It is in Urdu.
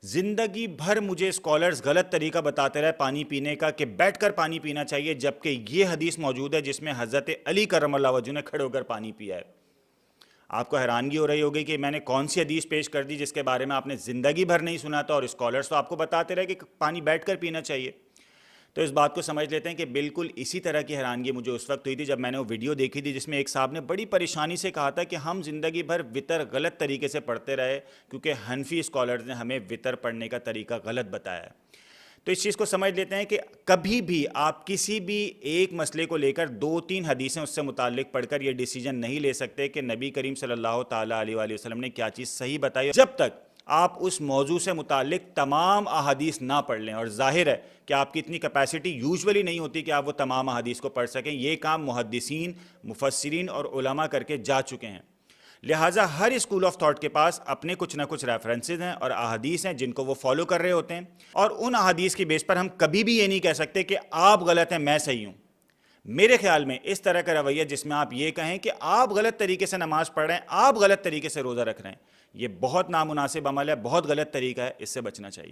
زندگی بھر مجھے اسکالرز غلط طریقہ بتاتے رہے پانی پینے کا کہ بیٹھ کر پانی پینا چاہیے، جبکہ یہ حدیث موجود ہے جس میں حضرت علی کرم اللہ وجہ نے کھڑے ہو کر پانی پیا ہے۔ آپ کو حیرانگی ہو رہی ہوگی کہ میں نے کون سی حدیث پیش کر دی جس کے بارے میں آپ نے زندگی بھر نہیں سنا تھا، اور اسکالرز تو آپ کو بتاتے رہے کہ پانی بیٹھ کر پینا چاہیے۔ تو اس بات کو سمجھ لیتے ہیں کہ بالکل اسی طرح کی حیرانگی مجھے اس وقت ہوئی تھی جب میں نے وہ ویڈیو دیکھی تھی جس میں ایک صاحب نے بڑی پریشانی سے کہا تھا کہ ہم زندگی بھر وطر غلط طریقے سے پڑھتے رہے کیونکہ حنفی اسکالرز نے ہمیں وطر پڑھنے کا طریقہ غلط بتایا ہے۔ تو اس چیز کو سمجھ لیتے ہیں کہ کبھی بھی آپ کسی بھی ایک مسئلے کو لے کر 2-3 حدیثیں اس سے متعلق پڑھ کر یہ ڈیسیجن نہیں لے سکتے کہ نبی کریم صلی اللہ تعالیٰ علیہ وآلہ وسلم نے کیا چیز صحیح بتائی، جب تک آپ اس موضوع سے متعلق تمام احادیث نہ پڑھ لیں۔ اور ظاہر ہے کہ آپ کی اتنی کیپیسٹی یوزولی نہیں ہوتی کہ آپ وہ تمام احادیث کو پڑھ سکیں، یہ کام محدثین، مفسرین اور علماء کر کے جا چکے ہیں۔ لہٰذا ہر اسکول آف تھاٹ کے پاس اپنے کچھ نہ کچھ ریفرنسز ہیں اور احادیث ہیں جن کو وہ فالو کر رہے ہوتے ہیں، اور ان احادیث کی بیس پر ہم کبھی بھی یہ نہیں کہہ سکتے کہ آپ غلط ہیں میں صحیح ہوں۔ میرے خیال میں اس طرح کا رویہ جس میں آپ یہ کہیں کہ آپ غلط طریقے سے نماز پڑھ رہے ہیں، آپ غلط طریقے سے روزہ رکھ رہے ہیں، یہ بہت نامناسب عمل ہے، بہت غلط طریقہ ہے، اس سے بچنا چاہیے۔